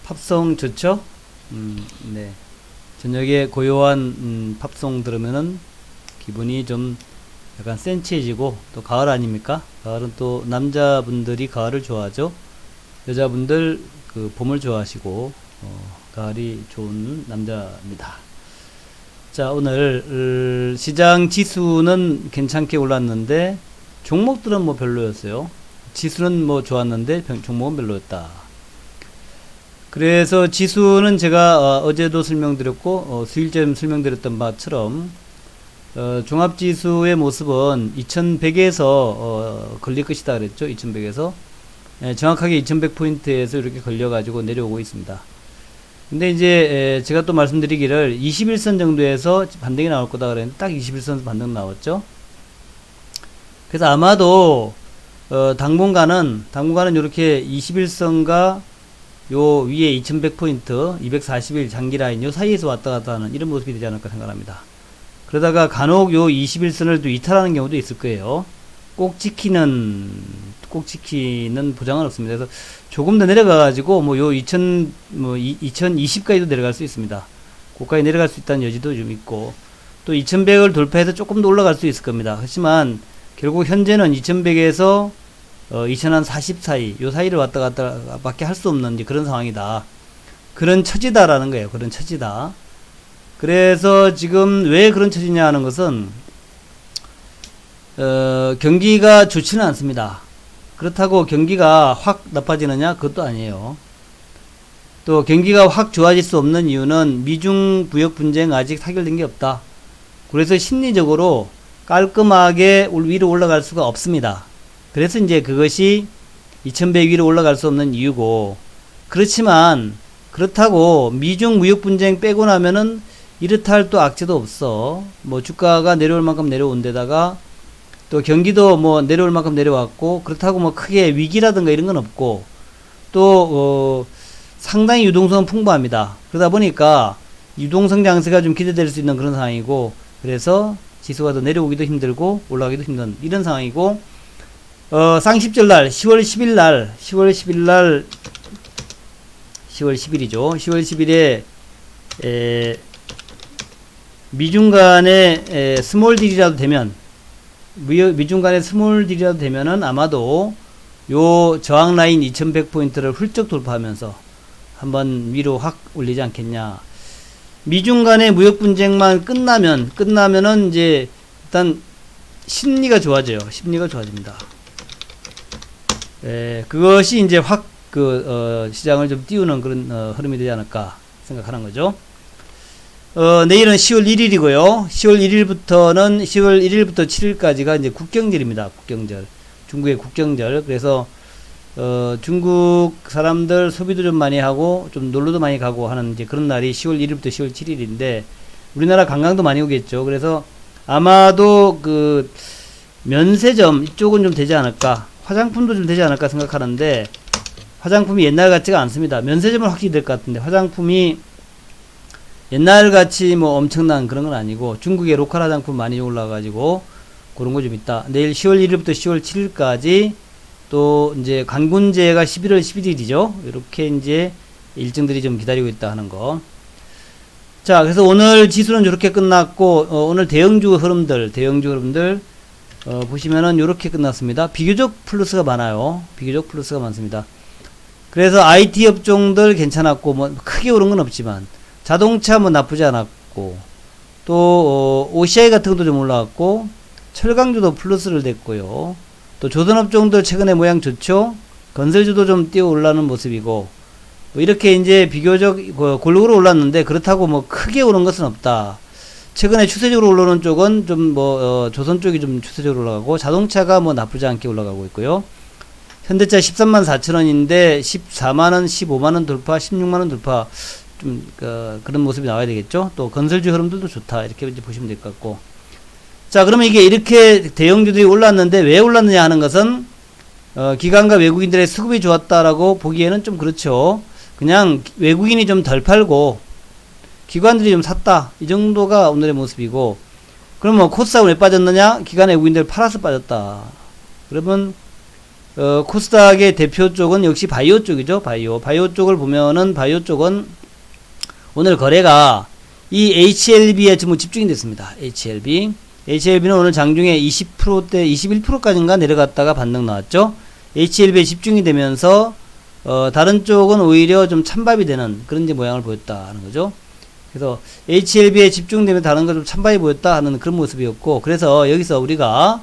팝송 좋죠? 네. 저녁에 고요한 팝송 들으면은 기분이 좀 약간 센치해지고, 또 가을 아닙니까? 가을은 또 남자분들이 가을을 좋아하죠. 여자분들 그 봄을 좋아하시고, 가을이 좋은 남자입니다. 자, 오늘 시장 지수는 괜찮게 올랐는데 종목들은 뭐 별로였어요. 지수는 뭐 좋았는데 종목은 별로였다. 그래서 지수는 제가 어제도 설명드렸고 수일점 설명드렸던 바처럼 종합지수의 모습은 2100에서 걸릴 것이다 그랬죠. 2100에서 정확하게 2100포인트에서 이렇게 걸려가지고 내려오고 있습니다. 근데 이제 제가 또 말씀드리기를 21선 정도에서 반등이 나올 거다 그랬는데 딱 21선 반등 나왔죠. 그래서 아마도 당분간은 이렇게 21선과 요 위에 2100포인트 240일 장기 라인 요 사이에서 왔다 갔다 하는 이런 모습이 되지 않을까 생각합니다. 그러다가 간혹 요 21선을 또 이탈하는 경우도 있을 거예요. 꼭 지키는 보장은 없습니다. 그래서 조금 더 내려가가지고 뭐 요 2020까지도 내려갈 수 있습니다. 고가에 내려갈 수 있다는 여지도 좀 있고, 또 2100을 돌파해서 조금 더 올라갈 수 있을 겁니다. 하지만 결국 현재는 2100에서 2040 사이, 요 사이를 왔다 갔다 밖에 할 수 없는 그런 상황이다. 그런 처지다라는 거예요. 그런 처지다. 그래서 지금 왜 그런 처지냐 하는 것은, 경기가 좋지는 않습니다. 그렇다고 경기가 확 나빠지느냐? 그것도 아니에요. 또 경기가 확 좋아질 수 없는 이유는 미중 무역 분쟁 아직 타결된 게 없다. 그래서 심리적으로 깔끔하게 위로 올라갈 수가 없습니다. 그래서 이제 그것이 2100 위로 올라갈 수 없는 이유고, 그렇지만 그렇다고 미중 무역 분쟁 빼고 나면은 이렇다 할 또 악재도 없어. 뭐 주가가 내려올 만큼 내려온 데다가 또 경기도 뭐 내려올 만큼 내려왔고, 그렇다고 뭐 크게 위기라든가 이런 건 없고, 또 상당히 유동성은 풍부합니다. 그러다 보니까 유동성 장세가 좀 기대될 수 있는 그런 상황이고, 그래서 지수가 더 내려오기도 힘들고 올라가기도 힘든 이런 상황이고, 쌍십절날 10월 10일날 10월 10일이죠. 10월 10일에 미중 간의 스몰 딜이라도 되면, 미중 간의 스몰 딜이라도 되면은 아마도 요 저항 라인 2100포인트를 훌쩍 돌파하면서 한번 위로 확 올리지 않겠냐. 미중 간의 무역 분쟁만 끝나면은 이제 일단 심리가 좋아져요. 심리가 좋아집니다. 그것이 이제 확 시장을 좀 띄우는 그런 흐름이 되지 않을까 생각하는 거죠. 내일은 10월 1일이고요. 10월 1일부터 7일까지가 이제 국경절입니다. 국경절. 중국의 국경절. 그래서 중국 사람들 소비도 좀 많이 하고 좀 놀러도 많이 가고 하는 이제 그런 날이 10월 1일부터 10월 7일인데, 우리나라 관광도 많이 오겠죠. 그래서 아마도 그 면세점 이쪽은 좀 되지 않을까, 화장품도 좀 되지 않을까 생각하는데, 화장품이 옛날 같지가 않습니다. 면세점은 확실히 될 것 같은데 화장품이 옛날같이 뭐 엄청난 그런 건 아니고, 중국의 로컬 화장품 많이 올라가지고 그런 거 좀 있다. 내일 10월 1일부터 10월 7일까지 또 이제 관군제가 11월 11일이죠. 이렇게 이제 일정들이 좀 기다리고 있다 하는 거. 자, 그래서 오늘 지수는 이렇게 끝났고, 오늘 대형주 흐름들 보시면은 이렇게 끝났습니다. 비교적 플러스가 많아요. 비교적 플러스가 많습니다. 그래서 IT 업종들 괜찮았고, 뭐 크게 오른 건 없지만 자동차 뭐 나쁘지 않았고, 또 OCI 같은 것도 좀 올라왔고, 철강주도 플러스를 냈고요. 또 조선업종들 최근에 모양 좋죠. 건설주도 좀 뛰어 올라오는 모습이고, 뭐 이렇게 이제 비교적 골고루 올랐는데, 그렇다고 뭐 크게 오른 것은 없다. 최근에 추세적으로 올라오는 쪽은 좀 조선 쪽이 좀 추세적으로 올라가고, 자동차가 뭐 나쁘지 않게 올라가고 있고요. 현대차 13만 4천원인데 14만원, 15만원 돌파, 16만원 돌파, 좀 그런 모습이 나와야 되겠죠. 또 건설주 흐름들도 좋다, 이렇게 이제 보시면 될 것 같고. 자, 그러면 이게 이렇게 대형주들이 올랐는데 왜 올랐느냐 하는 것은 기관과 외국인들의 수급이 좋았다라고 보기에는 좀 그렇죠. 그냥 외국인이 좀 덜 팔고 기관들이 좀 샀다, 이 정도가 오늘의 모습이고, 그러면 코스닥은 왜 빠졌느냐? 기관 외국인들 팔아서 빠졌다. 그러면 코스닥의 대표 쪽은 역시 바이오 쪽이죠. 바이오 쪽을 보면은 바이오 쪽은 오늘 거래가 이 HLB에 전부 집중이 됐습니다. HLB는 오늘 장중에 20%대 21%까지인가 내려갔다가 반등 나왔죠. HLB에 집중이 되면서 다른 쪽은 오히려 좀 찬밥이 되는 그런 이제 모양을 보였다 하는 거죠. 그래서 HLB에 집중되면 다른 거 좀 찬밥이 보였다 하는 그런 모습이었고, 그래서 여기서 우리가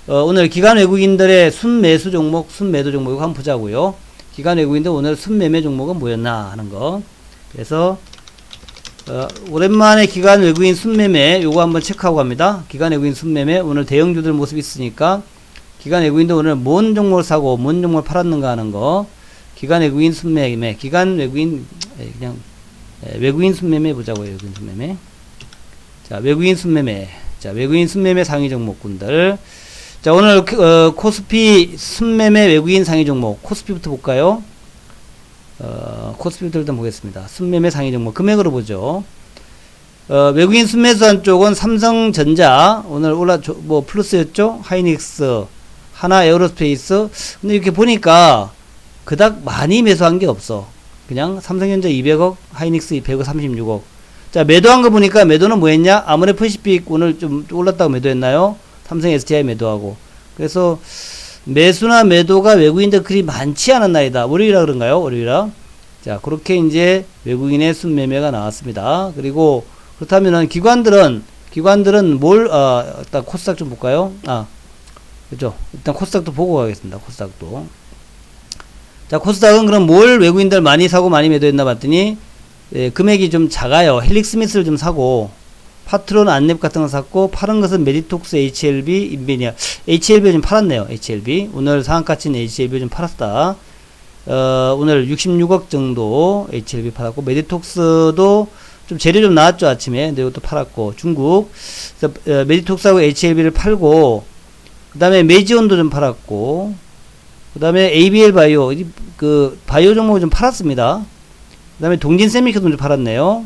오늘 기관 외국인들의 순매수 종목, 순매도 종목 한번 보자고요. 기관 외국인들 오늘 순매매 종목은 뭐였나 하는 거. 그래서 오랜만에 기관 외국인 순매매 요거 한번 체크하고 갑니다. 기관 외국인 순매매 오늘 대형주들 모습 있으니까 기관 외국인도 오늘 뭔 종목을 사고 뭔 종목을 팔았는가 하는 거. 기관 외국인 순매매, 기관 외국인 그냥 외국인 순매매 보자고요. 외국인 순매매. 자, 외국인 순매매. 자, 외국인 순매매 상위 종목군들. 자, 오늘 코스피 순매매 외국인 상위 종목 코스피부터 볼까요? 코스피부터 일단 보겠습니다. 순매매 상위 종목 금액으로 보죠. 외국인 순매수한 쪽은 삼성전자 오늘 뭐 플러스였죠. 하이닉스, 하나 에어로스페이스. 근데 이렇게 보니까 그닥 많이 매수한 게 없어. 그냥 삼성전자 200억, 하이닉스 136억. 자, 매도한 거 보니까 매도는 뭐 했냐? 아모레퍼시픽 오늘 좀 올랐다고 매도했나요? 삼성 SDI 매도하고. 그래서 매수나 매도가 외국인들 그리 많지 않은 날이다. 월요일이라 그런가요? 월요일이라. 자, 그렇게 이제 외국인의 순매매가 나왔습니다. 그리고 그렇다면은 기관들은 일단 코스닥 좀 볼까요? 그죠? 일단 코스닥도 보고 가겠습니다. 코스닥도. 자, 코스닥은 그럼 뭘 외국인들 많이 사고 많이 매도했나 봤더니, 금액이 좀 작아요. 헬릭스미스를 좀 사고, 파트론 안랩 같은 거 샀고, 파는 것은 메디톡스, HLB, 인베니아. HLB 좀 팔았네요. HLB. 오늘 상한가치는 HLB 좀 팔았다. 오늘 66억 정도 HLB 팔았고, 메디톡스도 좀 재료 좀 나왔죠, 아침에. 근데 이것도 팔았고, 중국. 메디톡스하고 HLB를 팔고, 그 다음에 메지온도 좀 팔았고, 그 다음에 ABL 바이오, 바이오 종목을 좀 팔았습니다. 그 다음에 동진 세미콘도 좀 팔았네요.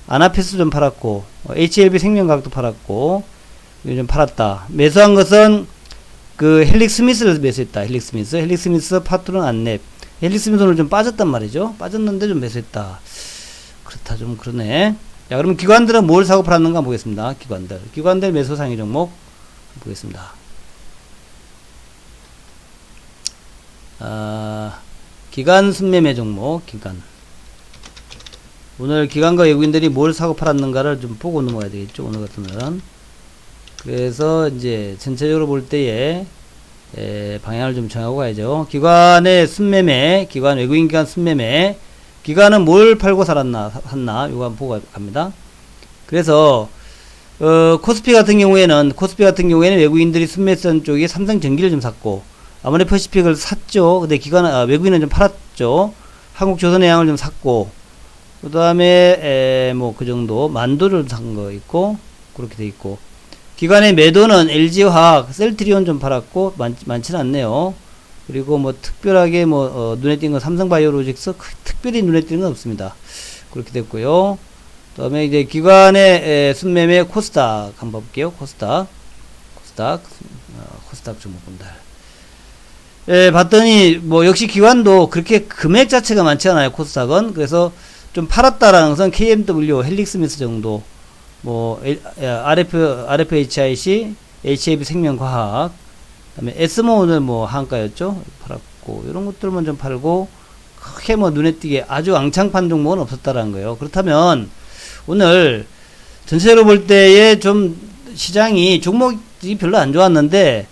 아나페스 좀 팔았고, HLB 생명과학도 팔았고, 이거 좀 팔았다. 매수한 것은 헬릭스미스를 매수했다. 헬릭스미스, 파트론 안랩. 헬릭스미스 오늘 좀 빠졌단 말이죠. 빠졌는데 좀 매수했다. 그렇다, 좀 그러네. 자, 그럼 기관들은 뭘 사고 팔았는가 보겠습니다. 기관들 매수 상위 종목 보겠습니다. 기관 순매매 종목, 오늘 기관과 외국인들이 뭘 사고 팔았는가를 좀 보고 넘어가야 되겠죠. 오늘 같은 날은. 그래서 이제 전체적으로 볼 때에 방향을 좀 정하고 가야죠. 기관의 순매매, 외국인 기관 순매매, 기관은 뭘 팔고 샀나, 이거 한번 보고 갑니다. 그래서, 코스피 같은 경우에는 외국인들이 순매수한 쪽이 삼성전기를 좀 샀고, 아모레퍼시픽을 샀죠. 근데 외국인은 좀 팔았죠. 한국조선해양을 좀 샀고, 그 다음에, 그 정도, 만도를 산 거 있고, 그렇게 돼 있고. 기관의 매도는 LG화학, 셀트리온 좀 팔았고, 많지는 않네요. 그리고 특별하게 눈에 띈 건 삼성바이오로직스, 특별히 눈에 띄는 건 없습니다. 그렇게 됐고요. 그 다음에 이제 기관의 순매매 코스닥 한번 볼게요. 코스닥 종목분들. 봤더니, 역시 기관도 그렇게 금액 자체가 많지 않아요. 코스닥은. 그래서, 좀 팔았다라는 것은 KMW, 헬릭스미스 정도, RFHIC, HAB 생명과학, 그 다음에 에스모 오늘 한가였죠? 팔았고, 이런 것들만 좀 팔고, 크게 눈에 띄게 아주 앙창판 종목은 없었다라는 거예요. 그렇다면, 오늘, 전체적으로 볼 때에 좀 시장이 종목이 별로 안 좋았는데,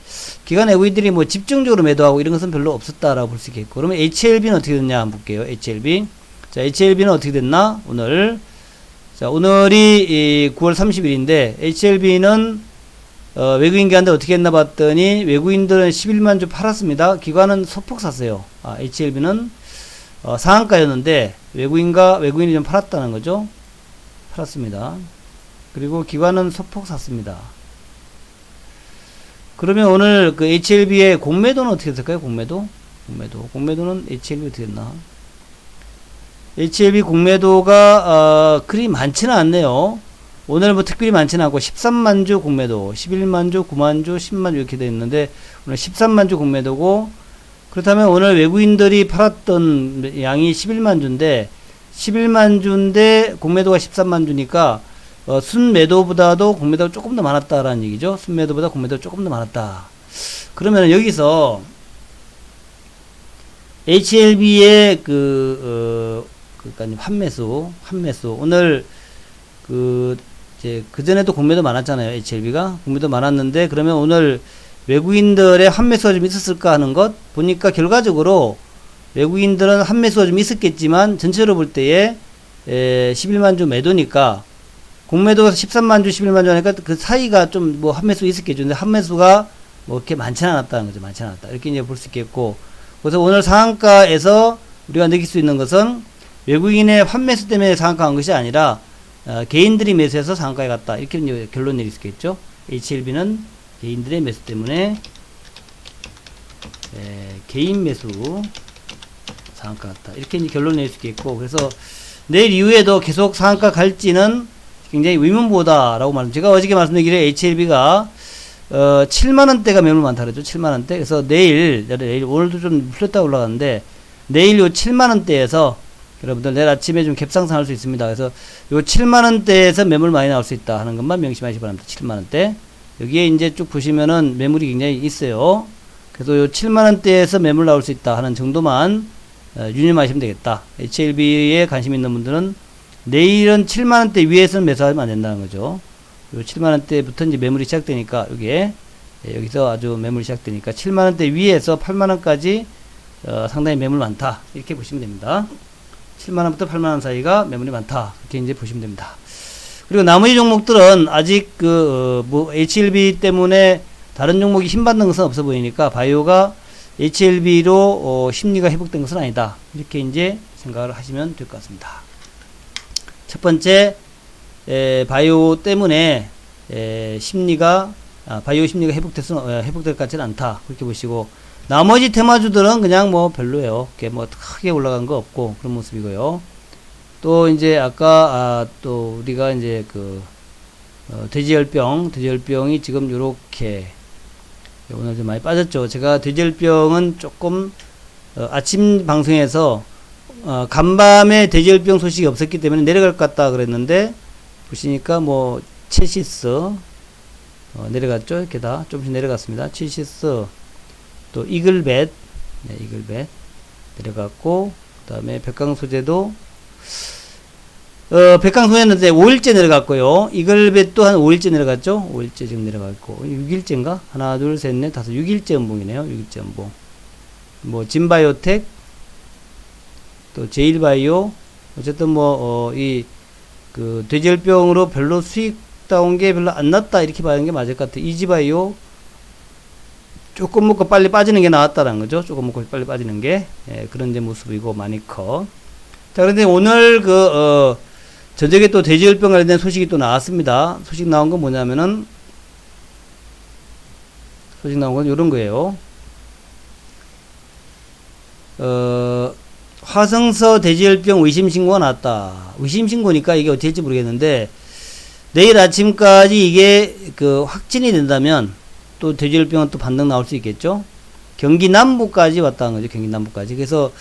기관 외국인들이 집중적으로 매도하고 이런 것은 별로 없었다라고 볼 수 있겠고, 그러면 HLB는 어떻게 됐냐 한번 볼게요. 자, HLB는 어떻게 됐나? 오늘이 9월 30일인데, HLB는, 외국인 기관들 어떻게 했나 봤더니, 외국인들은 11만 주 팔았습니다. 기관은 소폭 샀어요. HLB는, 상한가였는데, 외국인이 좀 팔았다는 거죠. 팔았습니다. 그리고 기관은 소폭 샀습니다. 그러면 오늘 HLB의 공매도는 어떻게 됐을까요? 공매도는 HLB 어떻게 됐나? HLB 공매도가 그리 많지는 않네요. 오늘 특별히 많지는 않고 13만 주 공매도, 11만 주, 9만 주, 10만 주 이렇게 되어 있는데 오늘 13만 주 공매도고 그렇다면 오늘 외국인들이 팔았던 양이 11만 주인데 11만 주인데 공매도가 13만 주니까 순매도보다도 공매도가 조금 더 많았다라는 얘기죠. 순매도보다 공매도가 조금 더 많았다. 그러면 여기서 HLB의 그러니까 환매수 오늘 그전에도 공매도 많았잖아요. HLB가 공매도 많았는데 그러면 오늘 외국인들의 환매수가 좀 있었을까 하는 것 보니까 결과적으로 외국인들은 환매수가 좀 있었겠지만 전체로 볼 때에 11만 주 매도니까 공매도가 13만 주 11만 주 하니까 그 사이가 좀 뭐 환매수 있었겠죠. 근데 환매수가 뭐 이렇게 많지 않았다는 거죠. 많지 않았다. 이렇게 이제 볼 수 있겠고 그래서 오늘 상한가에서 우리가 느낄 수 있는 것은 외국인의 환매수 때문에 상한가한 것이 아니라 개인들이 매수해서 상한가에 갔다. 이렇게 이제 결론 내릴 수 있겠죠. HLB는 개인들의 매수 때문에 개인 매수 상한가 갔다. 이렇게 이제 결론 낼 수 있겠고 그래서 내일 이후에도 계속 상한가 갈지는 굉장히 의문보다라고 말씀. 제가 어저께 말씀드리기를 HLB가 7만원대가 매물 많다 그랬죠. 7만원대. 그래서 내일 오늘도 좀 풀렸다 올라갔는데 내일 요 7만원대에서 여러분들 내일 아침에 좀 갭상승할 수 있습니다. 그래서 요 7만원대에서 매물 많이 나올 수 있다 하는 것만 명심하시기 바랍니다. 7만원대. 여기에 이제 쭉 보시면은 매물이 굉장히 있어요. 그래서 요 7만원대에서 매물 나올 수 있다 하는 정도만 유념하시면 되겠다. HLB에 관심 있는 분들은 내일은 7만원대 위에서는 매수하면 안 된다는 거죠. 요 7만원대부터 이제 매물이 시작되니까 여기서 아주 매물이 시작되니까 7만원대 위에서 8만원까지 상당히 매물 많다. 이렇게 보시면 됩니다. 7만원부터 8만원 사이가 매물이 많다. 이렇게 이제 보시면 됩니다. 그리고 나머지 종목들은 아직 뭐 HLB 때문에 다른 종목이 힘받는 것은 없어 보이니까 바이오가 HLB로 심리가 회복된 것은 아니다. 이렇게 이제 생각을 하시면 될 것 같습니다. 첫 번째, 바이오 때문에 바이오 심리가 회복될 것 같지는 않다. 그렇게 보시고 나머지 테마주들은 그냥 뭐 별로예요. 이렇게 뭐 크게 올라간 거 없고 그런 모습이고요. 또 이제 아까 또 우리가 이제 돼지열병이 지금 요렇게 오늘 좀 많이 빠졌죠. 제가 돼지열병은 조금 아침 방송에서 간밤에 돼지열병 소식이 없었기 때문에 내려갈 것 같다 그랬는데 보시니까 뭐 첼시스 내려갔죠. 이렇게 다 조금씩 내려갔습니다. 첼시스 또 이글벳 이글벳 내려갔고 그 다음에 백강소재도 백강소재는 5일째 내려갔고요. 이글벳 또한 5일째 내려갔죠. 5일째 지금 내려갔고 6일째인가? 하나 둘 셋 넷 다섯 6일째 음봉이네요. 6일째 음봉. 뭐 진바이오텍 또 제일바이오 어쨌든 뭐 돼지열병으로 별로 수익 나온 게 별로 안 났다 이렇게 봐야 하는 게 맞을 것 같아요. 이지바이오 조금 먹고 빨리 빠지는 게 나왔다는 거죠. 조금 먹고 빨리 빠지는 게 그런 이제 모습이고 마니커. 자 그런데 오늘 저녁에 또 돼지열병 관련된 소식이 또 나왔습니다. 소식 나온 건 뭐냐면은 소식 나온 건 이런 거예요. 화성서 돼지열병 의심 신고가 났다. 의심 신고니까 이게 어떻게 될지 모르겠는데 내일 아침까지 이게 확진이 된다면 또 돼지열병은 또 반등 나올 수 있겠죠. 경기 남부까지 왔다는 거죠. 경기 남부까지. 그래서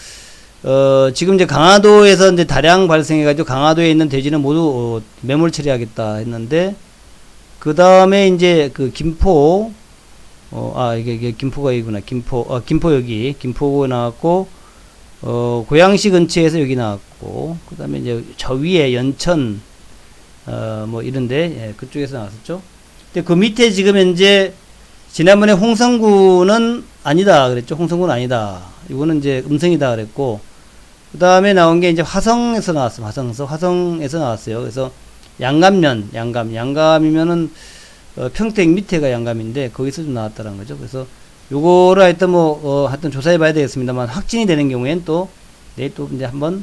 지금 이제 강화도에서 이제 다량 발생해가지고 강화도에 있는 돼지는 모두 매몰 처리하겠다 했는데 그 다음에 이제 김포 이게 김포가 여기구나. 김포 여기 김포가 나왔고 고양시 근처에서 여기 나왔고 그 다음에 이제 저 위에 연천 뭐 이런데 그쪽에서 나왔었죠. 근데 그 밑에 지금 현재 지난번에 홍성구는 아니다 그랬죠. 홍성구는 아니다. 이거는 이제 음성이다 그랬고 그 다음에 나온 게 이제 화성에서 나왔어요. 화성에서 나왔어요. 그래서 양감이면은 평택 밑에가 양감인데 거기서 좀 나왔다는 거죠. 그래서 요거를 하여튼 하여튼 조사해 봐야 되겠습니다만 확진이 되는 경우엔 또 내일 또 이제 한번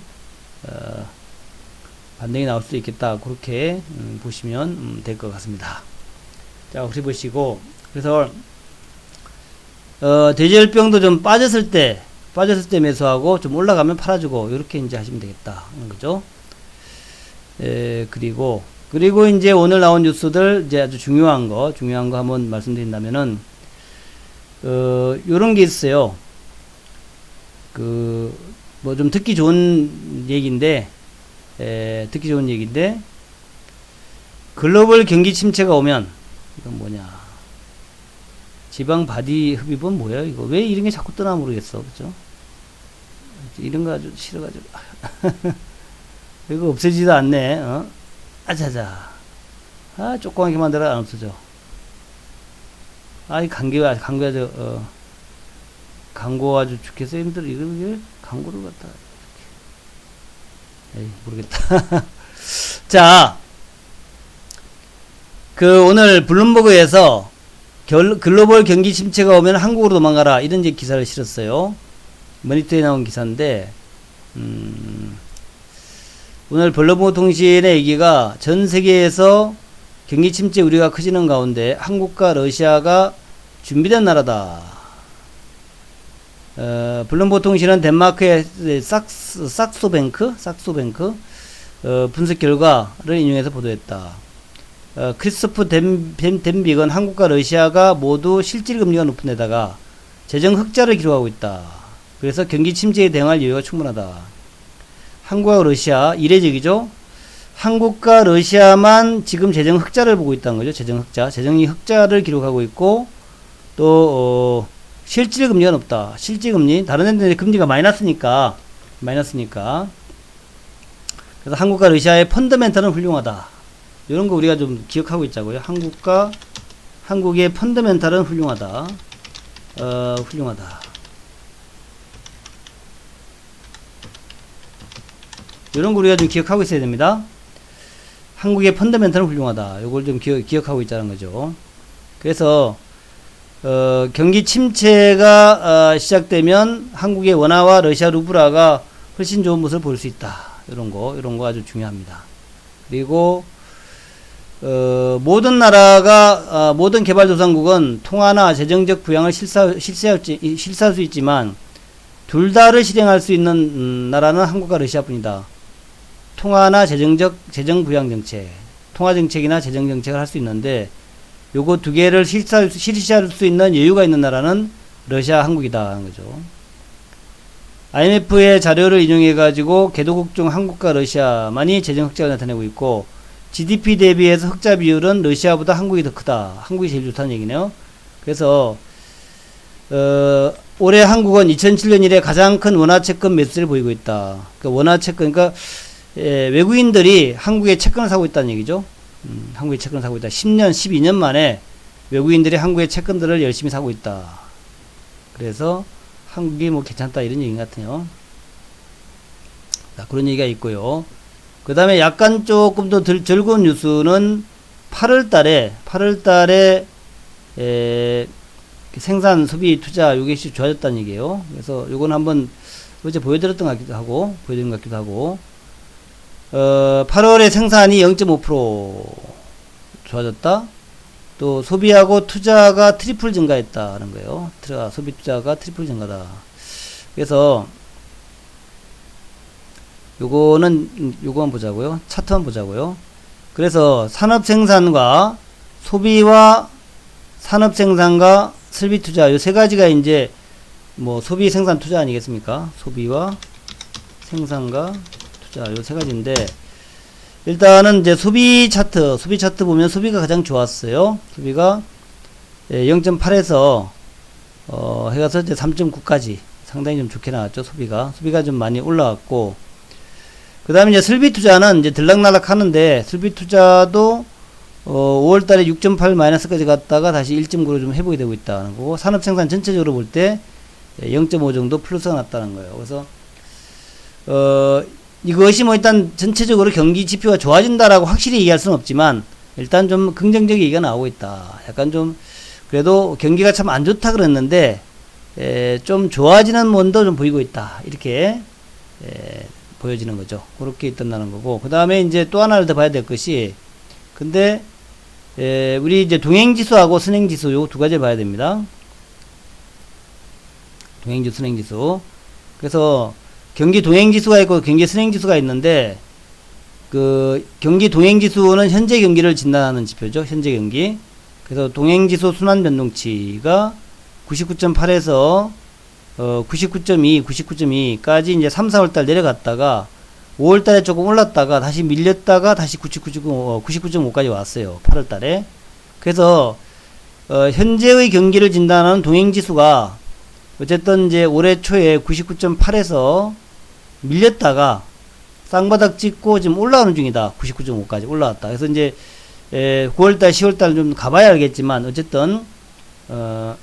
반등이 나올 수 있겠다. 그렇게 보시면 될 것 같습니다. 자, 혹시 보시고 그래서 돼지열병도 좀 빠졌을 때 매수하고 좀 올라가면 팔아주고 이렇게 이제 하시면 되겠다 하는 거죠. 그리고 이제 오늘 나온 뉴스들 이제 아주 중요한 거 한번 말씀드린다면은 요런 게 있어요. 뭐 좀 듣기 좋은 얘기인데, 듣기 좋은 얘기인데, 글로벌 경기 침체가 오면, 이건 뭐냐. 지방 바디 흡입은 뭐야, 이거? 왜 이런 게 자꾸 뜨나 모르겠어. 그죠? 이런 거 아주 싫어가지고. 이거 없어지지도 않네, 아자자. 조그맣게 만들어 안 없어져. 이 광고 아주 죽겠어 힘들어. 이거 광고를 갖다 에이 모르겠다. 자, 오늘 블룸버그에서 글로벌 경기 침체가 오면 한국으로 도망가라 이런 이제 기사를 실었어요. 머니터에 나온 기사인데 오늘 블룸버그 통신의 얘기가 전 세계에서 경기 침체 우려가 커지는 가운데 한국과 러시아가 준비된 나라다. 블룸버그 통신은 덴마크의 삭소뱅크 분석 결과를 인용해서 보도했다. 크리스토프 덴빅은 한국과 러시아가 모두 실질금리가 높은 데다가 재정 흑자를 기록하고 있다. 그래서 경기 침체에 대응할 여유가 충분하다. 한국과 러시아 이례적이죠. 한국과 러시아만 지금 재정 흑자를 보고 있다는 거죠. 재정이 흑자를 기록하고 있고 또 실질 금리가 높다. 실질금리 다른 데는 금리가 마이너스니까 그래서 한국과 러시아의 펀더멘탈은 훌륭하다. 이런 거 우리가 좀 기억하고 있자고요. 한국의 펀더멘탈은 훌륭하다. 훌륭하다. 이런 거 우리가 좀 기억하고 있어야 됩니다. 한국의 펀더멘탈은 훌륭하다. 이걸 좀 기억하고 있자는 거죠. 그래서 경기 침체가 시작되면 한국의 원화와 러시아 루블화가 훨씬 좋은 모습을 볼 수 있다. 이런 거 아주 중요합니다. 그리고 모든 나라가 모든 개발도상국은 통화나 재정적 부양을 실시할 수 있지만 둘 다를 실행할 수 있는 나라는 한국과 러시아뿐이다. 통화나 재정 부양 정책, 통화 정책이나 재정 정책을 할 수 있는데 요거 두 개를 실시할 수 있는 여유가 있는 나라는 러시아, 한국이다 하는 거죠. IMF의 자료를 인용해 가지고 개도국 중 한국과 러시아만이 재정 흑자가 나타내고 있고 GDP 대비해서 흑자 비율은 러시아보다 한국이 더 크다. 한국이 제일 좋다는 얘기네요. 그래서 올해 한국은 2007년 이래 가장 큰 원화 채권 매수를 보이고 있다. 원화 채권, 그러니까 외국인들이 한국에 채권을 사고 있다는 얘기죠. 한국에 채권을 사고 있다. 10년, 12년 만에 외국인들이 한국의 채권들을 열심히 사고 있다. 그래서 한국이 뭐 괜찮다 이런 얘기 같아요. 자, 그런 얘기가 있고요. 그 다음에 약간 조금 더 즐거운 뉴스는 8월 달에 생산, 소비, 투자 요게 좋아졌다는 얘기예요. 그래서 요건 한번 어제 보여드린 것 같기도 하고 8월에 생산이 0.5% 좋아졌다. 또 소비하고 투자가 트리플 증가했다는 거예요. 소비 투자가 트리플 증가다. 그래서 요거만 보자고요. 차트만 보자고요. 그래서 산업 생산과 소비와 산업 생산과 설비 투자 요 세 가지가 이제 뭐 소비 생산 투자 아니겠습니까? 소비와 생산과 투자 요 세 가지인데 일단은 이제 소비 차트 보면 소비가 가장 좋았어요. 소비가 0.8에서 해가서 이제 3.9까지 상당히 좀 좋게 나왔죠. 소비가 좀 많이 올라왔고 그 다음에 이제 설비 투자는 이제 들락날락 하는데 설비 투자도 5월 달에 6.8 마이너스까지 갔다가 다시 1.9로 좀 회복이 되고 있다는 거고 산업 생산 전체적으로 볼 때 0.5 정도 플러스가 났다는 거예요. 그래서 이것이 뭐 일단 전체적으로 경기 지표가 좋아진다라고 확실히 얘기할 수는 없지만 일단 좀 긍정적 얘기가 나오고 있다. 약간 좀 그래도 경기가 참 안 좋다 그랬는데 좀 좋아지는 면도 좀 보이고 있다. 이렇게 보여지는 거죠. 그렇게 있던다는 거고 그 다음에 이제 또 하나를 더 봐야 될 것이 근데 우리 이제 동행지수하고 선행지수 요 두 가지를 봐야 됩니다. 동행지수, 선행지수. 그래서 경기 동행지수가 있고 경기 선행지수가 있는데 그 경기 동행지수는 현재 경기를 진단하는 지표죠. 현재 경기. 그래서 동행지수 순환 변동치가 99.8에서 99.2, 99.2까지 이제 3, 4월 달 내려갔다가 5월 달에 조금 올랐다가 다시 밀렸다가 다시 99.5까지 왔어요. 8월 달에. 그래서 현재의 경기를 진단하는 동행지수가 어쨌든 이제 올해 초에 99.8에서 밀렸다가 쌍바닥 찍고 지금 올라오는 중이다. 99.5까지 올라왔다. 그래서 이제 9월달, 10월달 좀 가봐야 알겠지만 어쨌든 어떤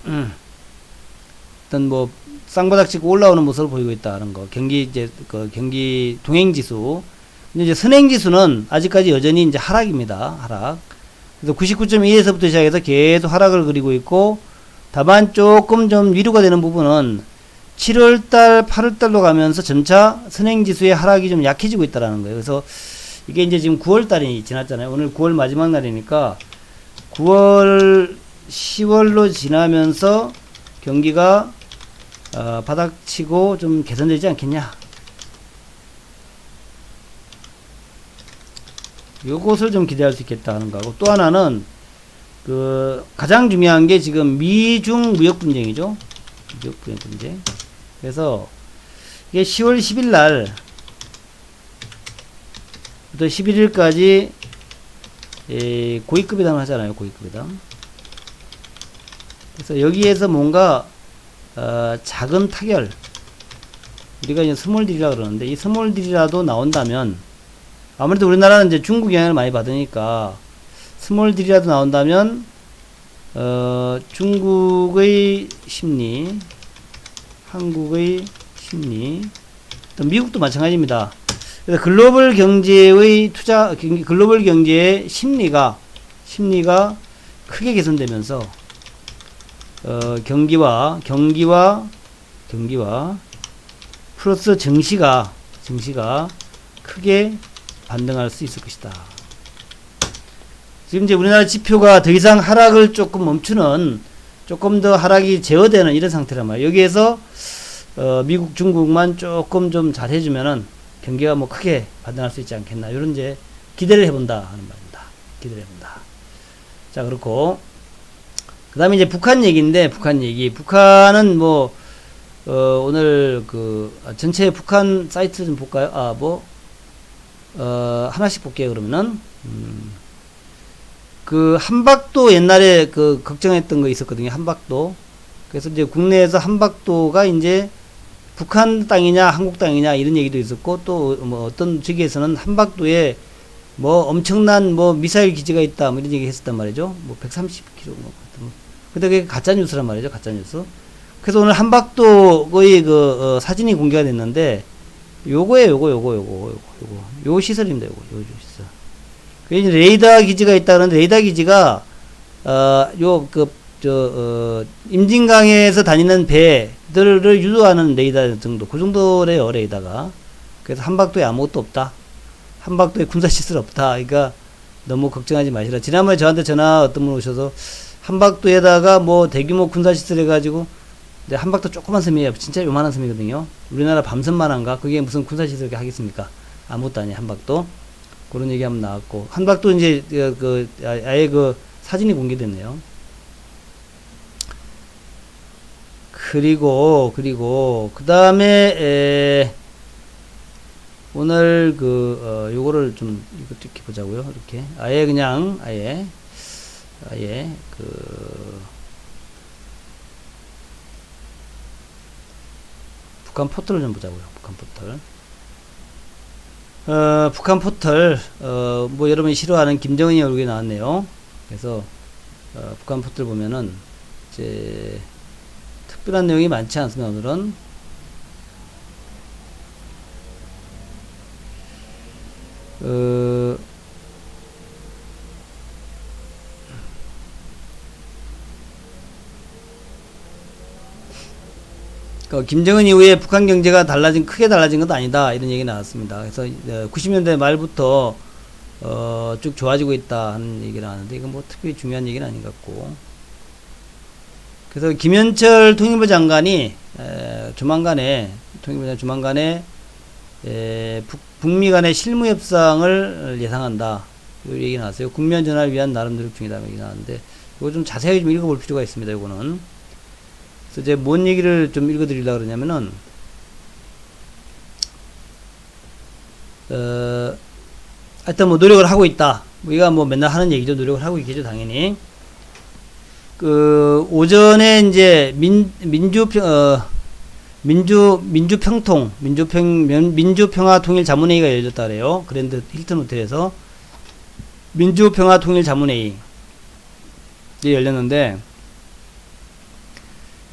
뭐 쌍바닥 찍고 올라오는 모습을 보이고 있다는 거. 경기 이제 그 경기 동행지수. 근데 이제 선행지수는 아직까지 여전히 이제 하락입니다. 하락. 그래서 99.2에서부터 시작해서 계속 하락을 그리고 있고, 다만 조금 좀 위로가 되는 부분은 7월달, 8월달로 가면서 점차 선행지수의 하락이 좀 약해지고 있다는 거예요. 그래서 이게 이제 지금 9월달이 지났잖아요. 오늘 9월 마지막 날이니까 9월, 10월로 지나면서 경기가 바닥치고 좀 개선되지 않겠냐. 요것을 좀 기대할 수 있겠다 하는 거고, 또 하나는 그 가장 중요한 게 지금 미중 무역 분쟁이죠. 무역 분쟁. 그래서 이게 10월 10일 날부터 11일까지 고위급 회담을 하잖아요. 고위급 회담. 그래서 여기에서 뭔가 작은 타결, 우리가 이제 스몰 딜이라 그러는데, 이 스몰 딜이라도 나온다면, 아무래도 우리나라는 이제 중국 영향을 많이 받으니까 스몰 딜이라도 나온다면 중국의 심리, 한국의 심리, 또 미국도 마찬가지입니다. 그래서 글로벌 경제의 글로벌 경제의 심리가 크게 개선되면서 경기와 플러스 증시가 크게 반등할 수 있을 것이다. 지금 이제 우리나라 지표가 더 이상 하락을 조금 멈추는, 조금 더 하락이 제어되는 이런 상태란 말이에요. 여기에서 미국, 중국만 조금 좀 잘해주면은 경기가 뭐 크게 반등할 수 있지 않겠나, 이런 이제 기대를 해본다 하는 말입니다. 기대를 해본다. 자, 그렇고 그 다음에 이제 북한 얘기인데, 북한은 뭐 오늘 그 전체 북한 사이트 좀 볼까요? 하나씩 볼게요. 그러면은 그 한박도 옛날에 그 걱정했던 거 있었거든요. 한박도. 그래서 이제 국내에서 한박도가 이제 북한 땅이냐 한국 땅이냐 이런 얘기도 있었고, 또 뭐 어떤 지역에서는 한박도에 뭐 엄청난 뭐 미사일 기지가 있다 뭐 이런 얘기 했었단 말이죠. 뭐 130km 근데 그게 가짜 뉴스란 말이죠. 가짜 뉴스. 그래서 오늘 한박도의 그 사진이 공개가 됐는데, 요거예요. 요 시설입니다. 요거 시설. 그 레이더 기지가 있다는데, 레이더 기지가 임진강에서 다니는 배들을 유도하는 레이더 정도, 그 정도래요. 레이더가. 그래서 한박도에 아무것도 없다. 한박도에 군사시설 없다. 그러니까 너무 걱정하지 마시라. 지난번에 저한테 전화 어떤 분 오셔서 한박도에다가 뭐 대규모 군사시설 해가지고, 근데 한박도 조그만 섬이에요. 진짜 요만한 섬이거든요. 우리나라 밤섬만한가? 그게 무슨 군사시설 하겠습니까? 아무것도 아니에요. 한박도. 그런 얘기 한번 나왔고, 한박도 이제 아예 그 사진이 공개됐네요. 그리고 그 다음에 오늘 요거를 좀 이렇게 보자고요. 이렇게 아예 그냥 아예 북한 포털을 좀 보자고요. 북한 포털. 북한 포털, 뭐 여러분이 싫어하는 김정은이 얼굴이 나왔네요. 그래서 북한 포털 보면은 이제 특별한 내용이 많지 않습니다. 오늘은 김정은 이후에 북한 경제가 크게 달라진 것도 아니다, 이런 얘기 나왔습니다. 그래서 90년대 말부터 쭉 좋아지고 있다 하는 얘기를 하는데, 이건 뭐 특별히 중요한 얘기는 아닌 것 같고. 그래서 김현철 통일부 장관이 조만간에 북미 간의 실무 협상을 예상한다, 이 얘기 나왔어요. 국면 전환을 위한 나름 노력 중이다, 얘기 나왔는데, 이거 좀 자세하게 좀 읽어볼 필요가 있습니다. 이거는 그래서 이제 뭔 얘기를 좀 읽어드리려고 그러냐면은, 하여튼 뭐 노력을 하고 있다. 우리가 뭐 맨날 하는 얘기죠. 노력을 하고 있겠죠, 당연히. 오전에 이제 민주평화통일자문회의가 열렸다 그래요. 그랜드 힐튼 호텔에서. 민주평화통일자문회의. 열렸는데,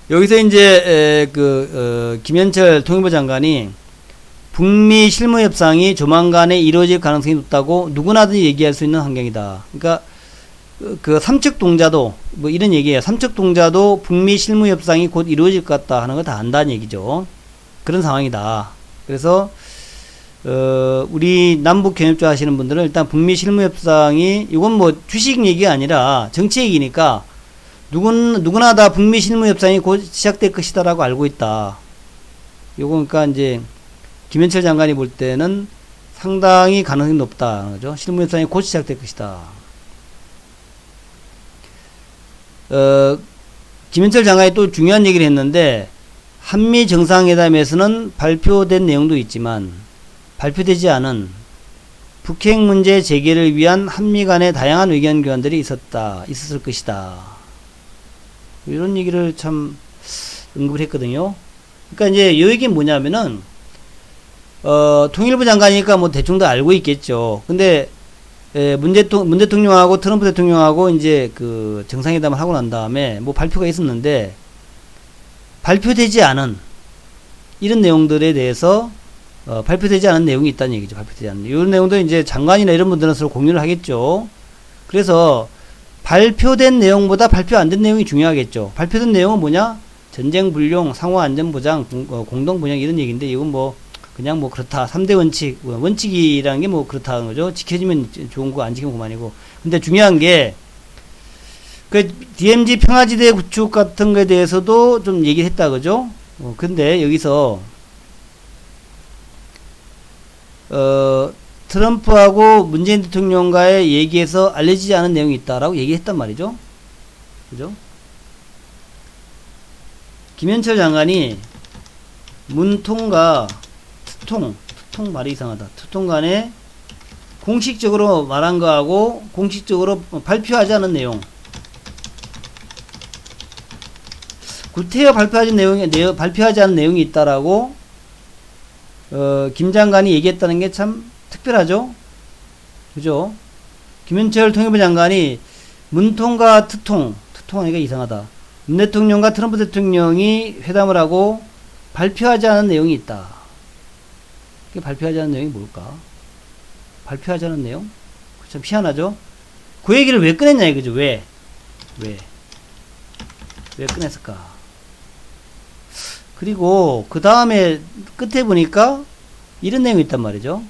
여기서 이제, 김현철 통일부 장관이 북미 실무협상이 조만간에 이루어질 가능성이 높다고 누구나든지 얘기할 수 있는 환경이다. 그러니까, 삼척 동자도, 뭐 이런 얘기예요. 삼척 동자도 북미 실무협상이 곧 이루어질 것 같다 하는 거 다 안다는 얘기죠. 그런 상황이다. 그래서, 우리 남북 견협조 하시는 분들은 일단 북미 실무협상이, 이건 뭐 주식 얘기가 아니라 정치 얘기니까, 누구나 다 북미 실무협상이 곧 시작될 것이다라고 알고 있다. 요거 그러니까 이제, 김현철 장관이 볼 때는 상당히 가능성이 높다. 그죠? 실무협상이 곧 시작될 것이다. 김현철 장관이 또 중요한 얘기를 했는데, 한미 정상회담에서는 발표된 내용도 있지만, 발표되지 않은 북핵 문제 재개를 위한 한미 간의 다양한 의견 교환들이 있었을 것이다. 이런 얘기를 참 언급을 했거든요. 그러니까 이제 이 얘기는 뭐냐면은, 통일부 장관이니까 뭐 대충 다 알고 있겠죠. 근데, 문 대통령하고 트럼프 대통령하고 이제 정상회담을 하고 난 다음에 뭐 발표가 있었는데, 발표되지 않은 이런 내용들에 대해서 발표되지 않은 내용이 있다는 얘기죠. 발표되지 않은 이런 내용도 이제 장관이나 이런 분들은 서로 공유를 하겠죠. 그래서 발표된 내용보다 발표 안 된 내용이 중요하겠죠. 발표된 내용은 뭐냐? 전쟁 불용, 상호 안전 보장, 공동 분양 이런 얘기인데, 이건 뭐 그냥 뭐 그렇다. 3대 원칙, 원칙이라는 게 뭐 그렇다는 거죠. 지켜지면 좋은 거, 안 지키면 그만이고. 근데 중요한 게, DMZ 평화지대 구축 같은 거에 대해서도 좀 얘기를 했다, 그죠? 근데 여기서, 트럼프하고 문재인 대통령과의 얘기에서 알려지지 않은 내용이 있다라고 얘기했단 말이죠. 그죠? 김현철 장관이 문통과 투통 말이 이상하다. 투통 간에 공식적으로 말한 거하고 공식적으로 발표하지 않은 내용. 구태여 발표하지 않은 내용이 있다라고 김 장관이 얘기했다는 게 참 특별하죠? 그죠? 김현철 통일부 장관이 문통과 투통 하니까 이상하다. 문 대통령과 트럼프 대통령이 회담을 하고 발표하지 않은 내용이 있다. 발표하지 않은 내용이 뭘까? 발표하지 않은 내용? 참 희한하죠? 그 얘기를 왜 꺼냈냐 이거죠? 왜 꺼냈을까? 그리고 그 다음에 끝에 보니까 이런 내용이 있단 말이죠.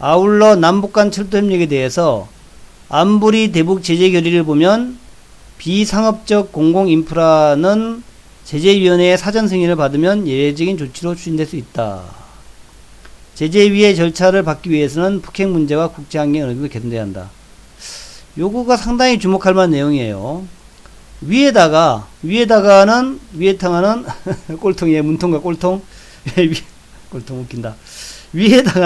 아울러 남북 간 철도 협력에 대해서 안보리 대북 제재 결의를 보면 비상업적 공공 인프라는 제재위원회의 사전 승인을 받으면 예외적인 조치로 추진될 수 있다. 제재위의 절차를 받기 위해서는 북핵 문제와 국제환경이 어느 정도 개선돼야 한다. 요거가 상당히 주목할 만한 내용이에요. 위에다가는 꼴통이에요. 문통과 꼴통. 꼴통 웃긴다. 위에는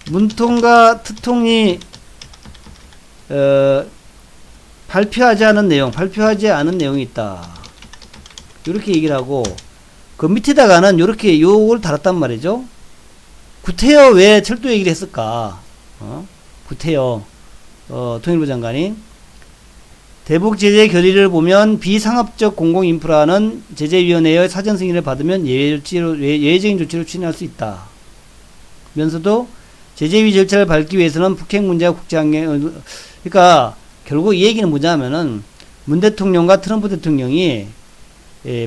문통과 트통이 발표하지 않은 내용이 있다. 이렇게 얘기를 하고, 그 밑에다가는 요렇게 요걸 달았단 말이죠. 구태여 왜 철도 얘기를 했을까? 구태여 통일부 장관이 대북 제재 결의를 보면 비상업적 공공 인프라는 제재위원회의 사전 승인을 받으면 예외적인 조치로 추진할 수 있다. 면서도 제재위 절차를 밟기 위해서는 북핵 문제와 국제환경, 그러니까 결국 이 얘기는 뭐냐면은 문 대통령과 트럼프 대통령이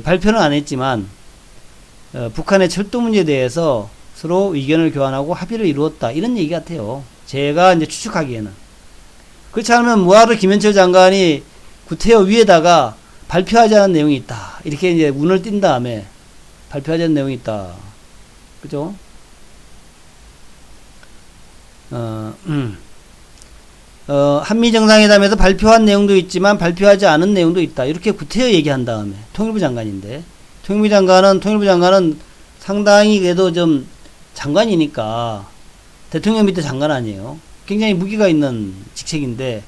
발표는 안 했지만 북한의 철도 문제에 대해서 서로 의견을 교환하고 합의를 이루었다. 이런 얘기 같아요. 제가 이제 추측하기에는. 그렇지 않으면 뭐하러 김현철 장관이 구태여 위에다가 발표하지 않은 내용이 있다. 이렇게 이제 운을 띈 다음에 발표하지 않은 내용이 있다. 그죠? 한미 정상회담에서 발표한 내용도 있지만 발표하지 않은 내용도 있다. 이렇게 구태여 얘기한 다음에 통일부 장관인데 통일부 장관은 상당히 그래도 좀 장관이니까 대통령 밑에 장관 아니에요. 굉장히 무기가 있는 직책인데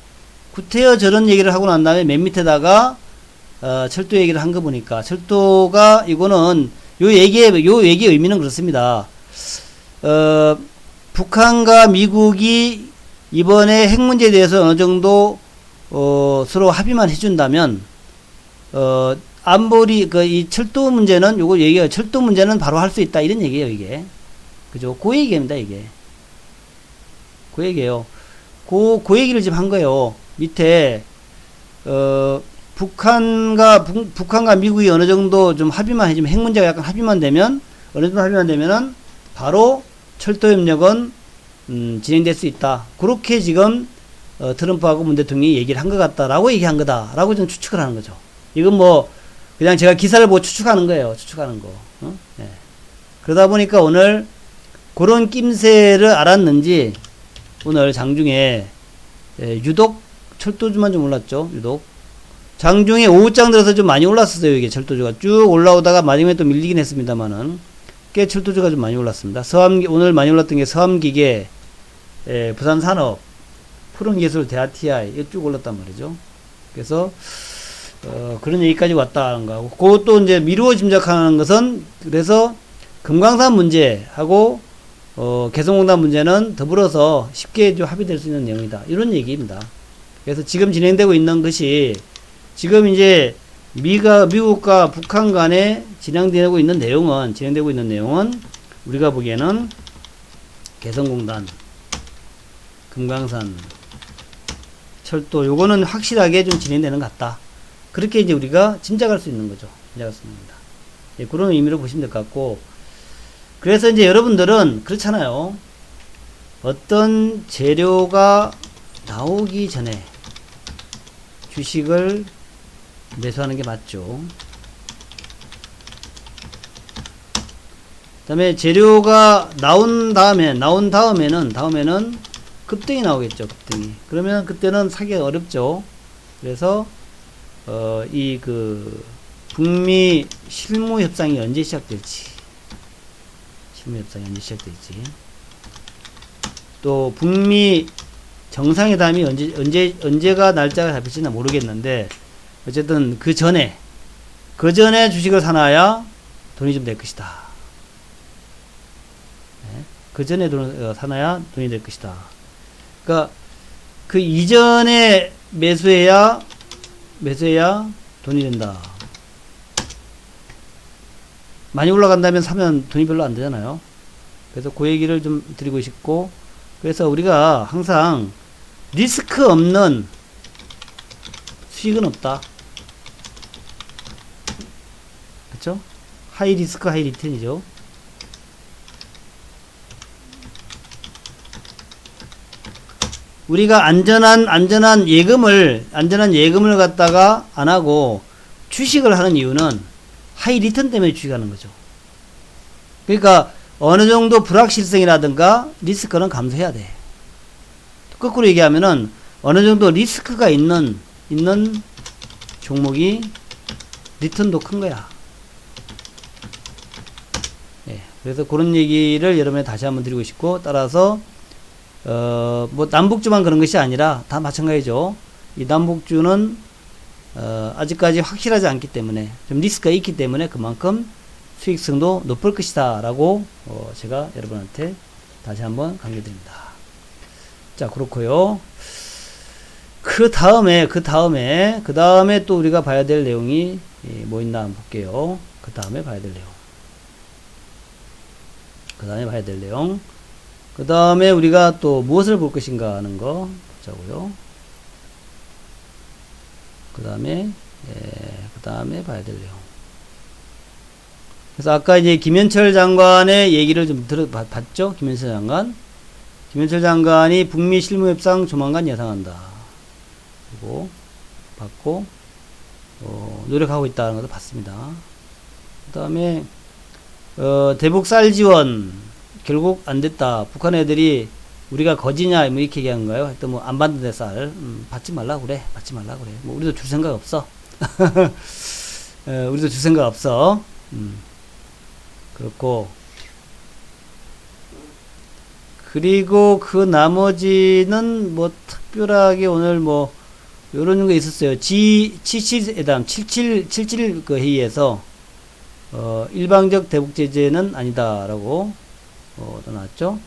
구태여 저런 얘기를 하고 난 다음에 맨 밑에다가 철도 얘기를 한 거 보니까 철도가 이거는 요 얘기의 의미는 그렇습니다. 북한과 미국이 이번에 핵 문제에 대해서 어느 정도 서로 합의만 해준다면 안보리 이 철도 문제는 요거 얘기가 철도 문제는 바로 할 수 있다 이런 얘기예요 이게 그죠? 그 얘기입니다 이게 그 얘기예요. 그 얘기를 지금 한 거예요. 밑에 북한과 미국이 어느 정도 좀 합의만 해주면 핵 문제가 약간 합의만 되면 어느 정도 합의만 되면은 바로 철도 협력은 진행될 수 있다. 그렇게 지금 트럼프하고 문 대통령이 얘기를 한 것 같다라고 얘기한 거다라고 좀 추측을 하는 거죠. 이건 뭐 그냥 제가 기사를 보고 추측하는 거예요. 추측하는 거. 네. 그러다 보니까 오늘 그런 낌새를 알았는지 오늘 장중에 유독 철도주만 좀 올랐죠. 유독 장중에 오후장 들어서 좀 많이 올랐었어요. 이게 철도주가 쭉 올라오다가 마지막에 또 밀리긴 했습니다만은 꽤 철도주가 좀 많이 올랐습니다. 오늘 많이 올랐던 게 서암기계, 부산산업, 푸른기술, 대하TI 이거 쭉 올랐단 말이죠. 그래서 그런 얘기까지 왔다는 거고 그것도 이제 미루어 짐작하는 것은 그래서 금강산 문제하고 개성공단 문제는 더불어서 쉽게 좀 합의될 수 있는 내용이다. 이런 얘기입니다. 그래서 지금 진행되고 있는 것이 지금 이제 미국과 북한 간에 진행되고 있는 내용은 우리가 보기에는 개성공단, 금강산, 철도 요거는 확실하게 좀 진행되는 것 같다. 그렇게 이제 우리가 짐작할 수 있는 거죠. 짐작할 수 있습니다. 예, 그런 의미로 보시면 될 것 같고 그래서 이제 여러분들은 그렇잖아요. 어떤 재료가 나오기 전에 주식을 매수하는 게 맞죠. 그 다음에 재료가 나온 다음에는 급등이 나오겠죠. 급등이. 그러면 그때는 사기가 어렵죠. 그래서 북미 실무 협상이 언제 시작될지 또 북미 정상회담이 언제가 날짜가 잡힐지는 모르겠는데 어쨌든 그 전에 주식을 사놔야 돈이 좀 될 것이다. 네? 그 전에 사놔야 돈이 될 것이다. 그러니까 그 이전에 매수해야 돈이 된다. 많이 올라간다면 사면 돈이 별로 안 되잖아요. 그래서 그 얘기를 좀 드리고 싶고 그래서 우리가 항상 리스크 없는 수익은 없다. 그렇죠? 하이 리스크 하이 리턴이죠. 우리가 안전한 예금을 갖다가 안 하고 주식을 하는 이유는 하이 리턴 때문에 주식하는 거죠. 그러니까 어느 정도 불확실성이라든가 리스크는 감소해야 돼. 거꾸로 얘기하면은 어느 정도 리스크가 있는 종목이 리턴도 큰 거야. 예, 그래서 그런 얘기를 여러분에 다시 한번 드리고 싶고 따라서 뭐 남북주만 그런 것이 아니라 다 마찬가지죠. 이 남북주는 아직까지 확실하지 않기 때문에 좀 리스크가 있기 때문에 그만큼 수익성도 높을 것이다 라고 제가 여러분한테 다시 한번 강조드립니다. 자 그렇고요. 그 다음에 또 우리가 봐야 될 내용이 뭐 있나 한번 볼게요. 그 다음에 봐야 될 내용 그 다음에 우리가 또 무엇을 볼 것인가 하는 거 보자고요. 그 다음에 봐야 될 내용. 그래서 아까 이제 김현철 장관의 얘기를 좀 봤죠? 김현철 장관이 북미 실무협상 조만간 예상한다. 그리고 봤고 노력하고 있다는 것도 봤습니다. 그 다음에 대북 쌀 지원 결국 안 됐다. 북한 애들이 우리가 거지냐 뭐 이렇게 얘기한 거예요. 하여튼 뭐 안 받는데 쌀 받지 말라 그래, 뭐 우리도 줄 생각 없어. 우리도 줄 생각 없어. 그렇고, 그리고 그 나머지는 뭐 특별하게 오늘 뭐 요런 거 있었어요. G77회담 77 그 회의에서 일방적 대북 제재는 아니다라고 나왔죠.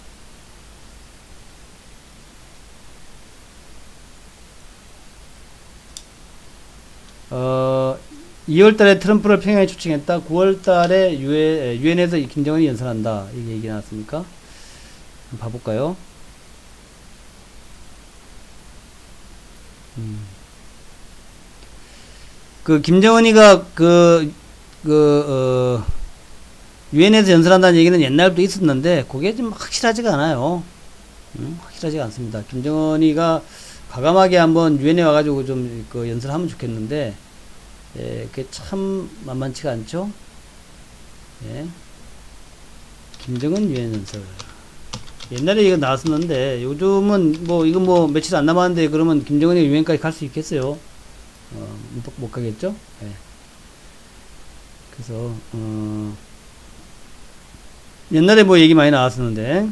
2월달에 트럼프를 평양에 초청했다. 9월달에 유엔에서 김정은이 연설한다. 이게 얘기 나왔습니까? 한번 봐볼까요? 그 김정은이가 유엔에서 연설한다는 얘기는 옛날부터 있었는데 그게 좀 확실하지가 않아요. 확실하지가 않습니다. 김정은이가 과감하게 한번 유엔에 와가지고 좀 그 연설하면 좋겠는데, 예, 그게 참 만만치가 않죠. 예. 김정은 유엔 연설. 옛날에 이거 나왔었는데 요즘은 뭐 이거 뭐 며칠 안 남았는데 그러면 김정은이 유엔까지 갈 수 있겠어요? 못 가겠죠? 예. 그래서 옛날에 뭐 얘기 많이 나왔었는데,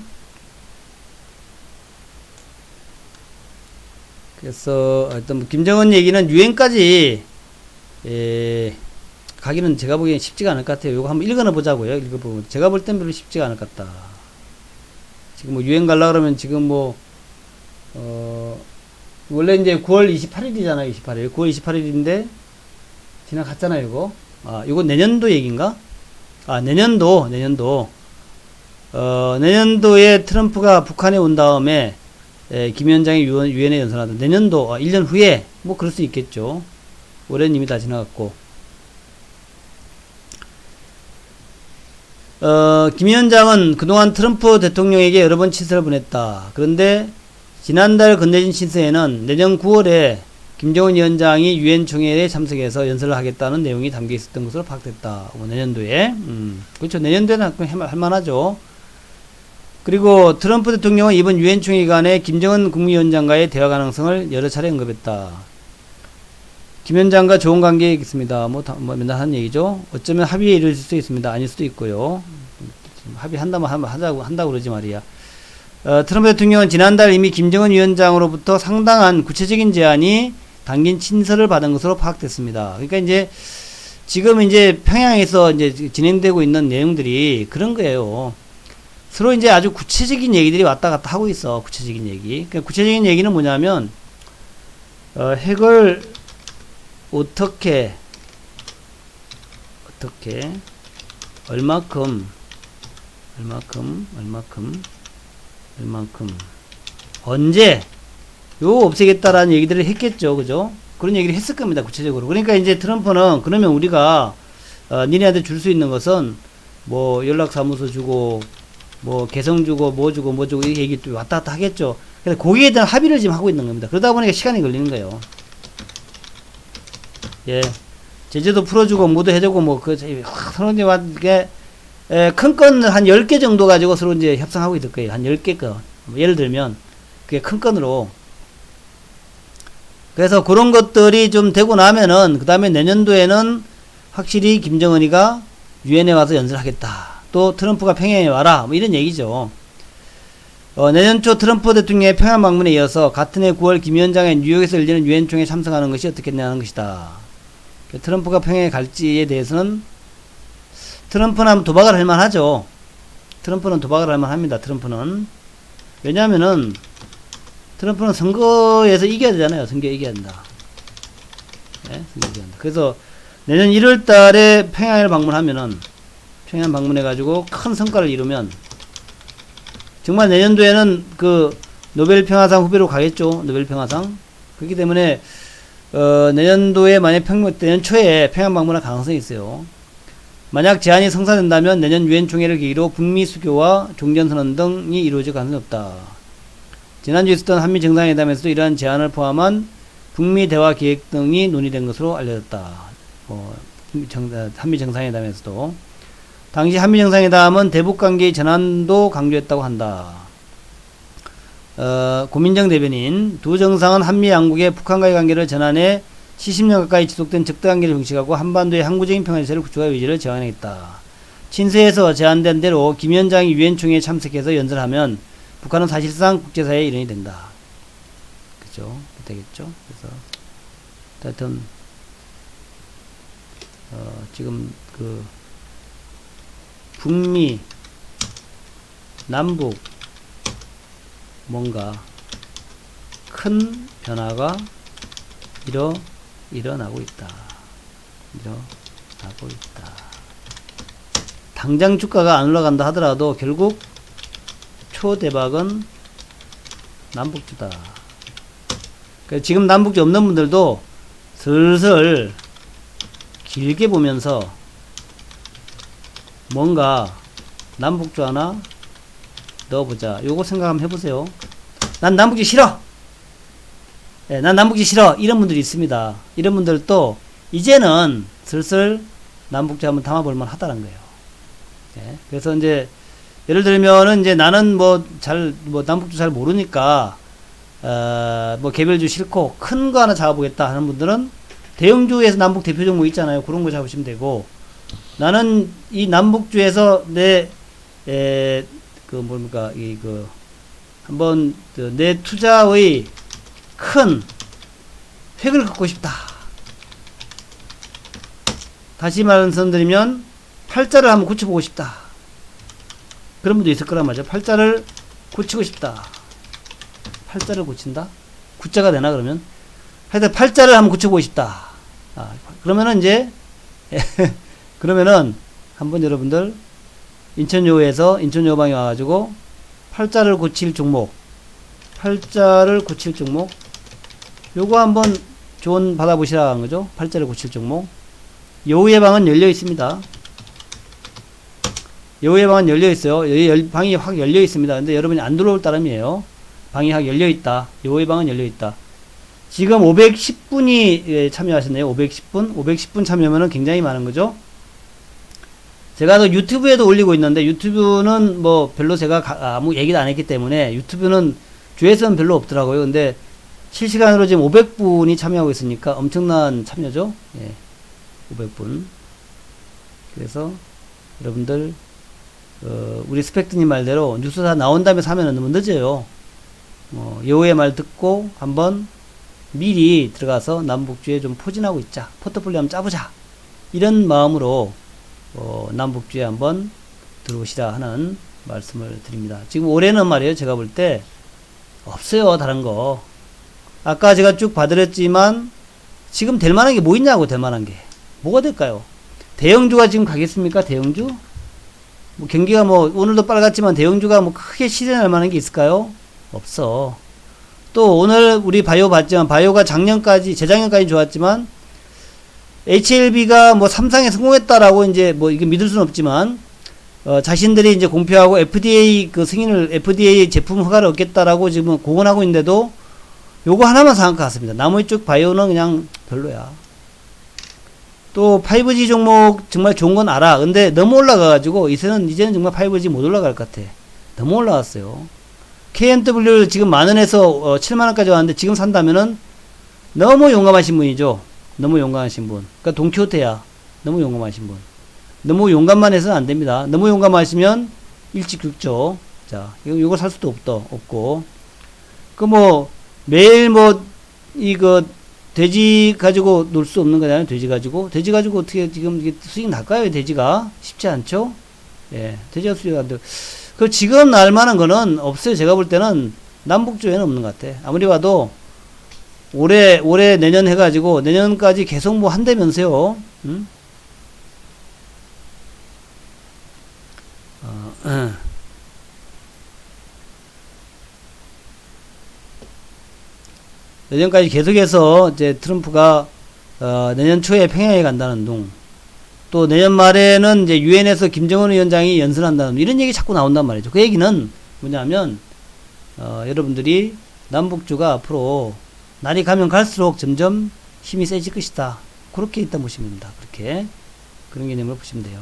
그래서 어떤 뭐 김정은 얘기는 유엔까지 가기는 제가 보기엔 쉽지가 않을 것 같아요. 요거 한번 읽어나 보자고요. 읽어보면 제가 볼 땐 별로 쉽지가 않을 것 같다. 지금 뭐 유엔 갈라 그러면 지금 뭐 원래 이제 9월 28일이잖아요. 28일. 9월 28일인데 지나갔잖아요. 이거. 이거 내년도 얘기인가? 내년도. 내년도에 트럼프가 북한에 온 다음에 김 위원장이 유엔에 연설한다. 내년도 1년 후에 뭐 그럴 수 있겠죠. 올해는 이미 다 지나갔고, 김 위원장은 그동안 트럼프 대통령에게 여러 번 친서를 보냈다. 그런데 지난달 건네진 친서에는 내년 9월에 김정은 위원장이 유엔 총회에 참석해서 연설을 하겠다는 내용이 담겨 있었던 것으로 파악됐다. 내년도에. 그렇죠. 내년도에는 할만하죠. 그리고 트럼프 대통령은 이번 유엔 총회 기간에 김정은 국무위원장과의 대화 가능성을 여러 차례 언급했다. 김 위원장과 좋은 관계에 있습니다. 뭐 맨날 하는 얘기죠. 어쩌면 합의에 이를 수도 있습니다. 아닐 수도 있고요. 합의한다면 한다고 그러지 말이야. 트럼프 대통령은 지난달 이미 김정은 위원장으로부터 상당한 구체적인 제안이 담긴 친서를 받은 것으로 파악됐습니다. 그러니까 이제 지금 이제 평양에서 이제 진행되고 있는 내용들이 그런 거예요. 서로 이제 아주 구체적인 얘기들이 왔다 갔다 하고 있어. 구체적인 얘기. 그러니까 구체적인 얘기는 뭐냐면, 핵을 어떻게, 얼마큼, 언제, 요거 없애겠다라는 얘기들을 했겠죠. 그죠? 그런 얘기를 했을 겁니다. 구체적으로. 그러니까 이제 트럼프는, 그러면 우리가, 니네한테 줄 수 있는 것은, 뭐, 연락사무소 주고, 뭐 개성 주고 뭐 주고 이 얘기 또 왔다 갔다 하겠죠. 그래서 거기에 대한 합의를 지금 하고 있는 겁니다. 그러다 보니까 시간이 걸리는 거예요. 예, 제재도 풀어주고 뭐도 해주고 뭐 서로 이제 큰 건을 한 10개 정도 가지고 서로 이제 협상하고 있을 거예요. 한 10개 건. 예를 들면 그게 큰 건으로. 그래서 그런 것들이 좀 되고 나면은 그 다음에 내년도에는 확실히 김정은이가 유엔에 와서 연설하겠다. 또 트럼프가 평양에 와라. 뭐 이런 얘기죠. 내년 초 트럼프 대통령의 평양 방문에 이어서 같은 해 9월 김 위원장의 뉴욕에서 열리는 유엔 총회에 참석하는 것이 어떻겠냐는 것이다. 트럼프가 평양에 갈지에 대해서는 트럼프는 한번 도박을 할 만하죠. 트럼프는 도박을 할 만합니다. 트럼프는. 왜냐하면은 트럼프는 선거에서 이겨야 되잖아요. 선거에 이겨야 된다. 네? 선거에 이겨야 된다. 그래서 내년 1월 달에 평양을 방문하면은 평양 방문해가지고 큰 성과를 이루면 정말 내년도에는 그 노벨 평화상 후배로 가겠죠. 노벨 평화상. 그렇기 때문에 내년도에 만약 내년 초에 평양 방문할 가능성이 있어요. 만약 제안이 성사된다면 내년 유엔 총회를 계기로 북미 수교와 종전선언 등이 이루어질 가능성이 없다. 지난주에 있었던 한미 정상회담에서도 이러한 제안을 포함한 북미 대화 계획 등이 논의된 것으로 알려졌다. 한미 정상회담에서도 당시 한미 정상회담은 대북 관계의 전환도 강조했다고 한다. 고민정 대변인, 두 정상은 한미 양국의 북한과의 관계를 전환해 70년 가까이 지속된 적대 관계를 형식하고 한반도의 항구적인 평화체제를 구축할 의지를 제안했다. 친서에서 제안된 대로 김 위원장이 유엔 총회에 참석해서 연설하면 북한은 사실상 국제사회의 일원이 된다. 그죠? 되겠죠? 그래서 하여튼 지금 그 북미 남북 뭔가 큰 변화가 일어나고 있다. 당장 주가가 안 올라간다 하더라도 결국 초대박은 남북주다. 그러니까 지금 남북주 없는 분들도 슬슬 길게 보면서 뭔가 남북주 하나 넣어보자. 요거 생각 한번 해보세요. 난 남북주 싫어! 네, 난 남북주 싫어! 이런 분들이 있습니다. 이런 분들도 이제는 슬슬 남북주 한번 담아볼만 하다는 거예요. 네, 그래서 이제 예를 들면은 이제 나는 남북주 잘 모르니까 뭐 개별주 싫고 큰 거 하나 잡아보겠다 하는 분들은 대형주에서 남북 대표 종목 있잖아요. 그런 거 잡으시면 되고, 나는 이 남북주에서 한번 내 투자의 큰 획을 긋고 싶다. 다시 말씀드리면 팔자를 한번 고쳐보고 싶다. 그런 분도 있을 거란 말이죠. 팔자를 고치고 싶다. 팔자를 고친다? 구자가 되나 그러면? 하여튼 팔자를 한번 고쳐보고 싶다. 그러면은 이제 그러면은 한번 여러분들 인천여우에서 인천여우방에 와가지고 팔자를 고칠 종목 요거 한번 조언 받아보시라 한 거죠. 팔자를 고칠 종목. 여우의 방은 열려 있습니다. 여우의 방은 열려 있어요. 방이 확 열려 있습니다. 근데 여러분이 안 들어올 따름이에요. 방이 확 열려 있다. 여우의 방은 열려 있다. 지금 510분이 참여하셨네요. 510분 참여하면은 굉장히 많은 거죠. 제가 또 유튜브에도 올리고 있는데, 유튜브는 뭐 별로 제가 아무 얘기도 안 했기 때문에 유튜브는 조회수는 별로 없더라고요. 근데 실시간으로 지금 500분이 참여하고 있으니까 엄청난 참여죠. 예. 500분. 그래서 여러분들 우리 스펙트님 말대로 뉴스 다 나온 다음에 사면은 너무 늦어요. 여우의 말 듣고 한번 미리 들어가서 남북주에 좀 포진하고 있자. 포트폴리오 한번 짜보자. 이런 마음으로 남북주에 한번 들어오시라 하는 말씀을 드립니다. 지금 올해는 말이에요. 제가 볼 때 없어요. 다른 거. 아까 제가 쭉 봐드렸지만 지금 될 만한 게 뭐 있냐고. 될 만한 게 뭐가 될까요? 대형주가 지금 가겠습니까? 대형주? 뭐 경기가 뭐 오늘도 빨갛지만 대형주가 뭐 크게 시전할 만한 게 있을까요? 없어. 또 오늘 우리 바이오 봤지만 바이오가 재작년까지 좋았지만 HLB가 뭐 3상에 성공했다라고 이제 뭐 이게 믿을 수는 없지만 자신들이 이제 공표하고 FDA FDA 제품 허가를 얻겠다라고 지금 공언하고 있는데도 요거 하나만 사는 것 같습니다. 나머지 쪽 바이오는 그냥 별로야. 또 5G 종목 정말 좋은 건 알아. 근데 너무 올라가가지고 이제는 정말 5G 못 올라갈 것 같아. 너무 올라왔어요. KMW 지금 만원에서 7만원까지 왔는데 지금 산다면은 너무 용감하신 분이죠. 너무 용감하신 분. 그러니까 돈키호테야. 너무 용감하신 분. 너무 용감만 해서는 안 됩니다. 너무 용감하시면 일찍 죽죠. 자, 이거 살 수도 없고. 매일 돼지 가지고 놀 수 없는 거잖아요. 돼지 가지고 어떻게 지금 이게 수익 날까요? 돼지가 쉽지 않죠? 예, 돼지가 수익 안 돼. 지금 날 만한 거는 없어요. 제가 볼 때는 남북주에는 없는 것 같아. 아무리 봐도 올해 내년 해가지고 내년까지 계속 뭐 한다면서요. 응? 내년까지 계속해서 이제 트럼프가 내년 초에 평양에 간다는 둥, 또 내년 말에는 이제 유엔에서 김정은 위원장이 연설한다는 이런 얘기 자꾸 나온단 말이죠. 그 얘기는 뭐냐면 여러분들이 남북주가 앞으로 날이 가면 갈수록 점점 힘이 세질 것이다. 그렇게 일단 보시면 됩니다. 그렇게 그런 개념으로 보시면 돼요.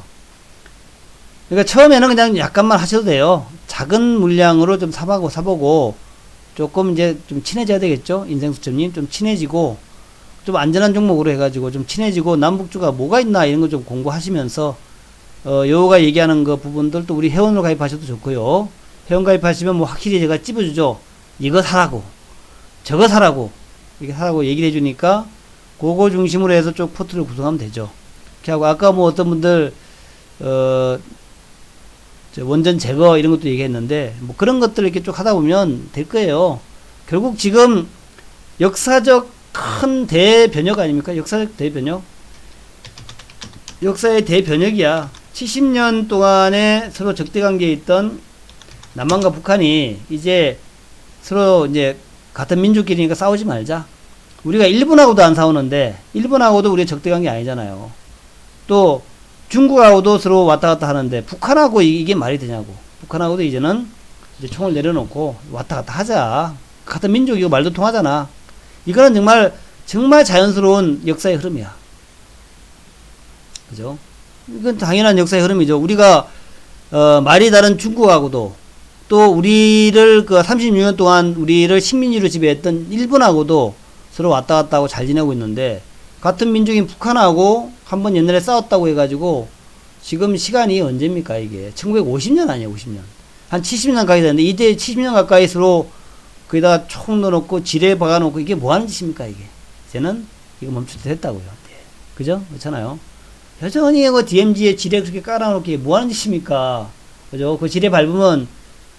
그러니까 처음에는 그냥 약간만 하셔도 돼요. 작은 물량으로 좀 사보고 조금 이제 좀 친해져야 되겠죠. 인생수첩님 좀 친해지고 좀 안전한 종목으로 해가지고 좀 친해지고 남북주가 뭐가 있나 이런 거 좀 공부하시면서 요가 얘기하는 그 부분들 또 우리 회원으로 가입하셔도 좋고요. 회원 가입하시면 뭐 확실히 제가 찝어주죠. 이거 사라고 저거 사라고 이렇게 사라고 얘기를 해주니까 그거 중심으로 해서 쭉 포트를 구성하면 되죠. 이렇게 하고 아까 뭐 어떤 분들 원전 제거 이런 것도 얘기했는데 뭐 그런 것들을 이렇게 쭉 하다 보면 될 거예요. 결국 지금 역사적 큰 대변혁 아닙니까? 역사적 대변혁. 역사의 대변혁이야. 70년 동안에 서로 적대관계에 있던 남한과 북한이 이제 서로 이제 같은 민족끼리니까 싸우지 말자. 우리가 일본하고도 안 싸우는데 일본하고도 우리 적대관계 아니잖아요. 또 중국하고도 서로 왔다 갔다 하는데 북한하고 이게 말이 되냐고. 북한하고도 이제는 이제 총을 내려놓고 왔다 갔다 하자. 같은 민족이고 말도 통하잖아. 이거는 정말 자연스러운 역사의 흐름이야. 그죠? 이건 당연한 역사의 흐름이죠. 우리가 말이 다른 중국하고도 또 우리를 그 36년 동안 우리를 식민지로 지배했던 일본하고도 서로 왔다 갔다 하고 잘 지내고 있는데 같은 민족인 북한하고 한번 옛날에 싸웠다고 해가지고 지금 시간이 언제입니까 이게 1950년 아니에요. 50년 한 70년 가까이 됐는데 이제 70년 가까이 서로 거기다가 총 넣어놓고 지뢰 박아놓고 이게 뭐하는 짓입니까 이게. 이제는 이거 멈출 때 됐다고요. 네. 그죠? 그렇잖아요. 여전히 그 DMZ에 지뢰 그렇게 깔아놓기 뭐하는 짓입니까. 그죠? 그 지뢰 밟으면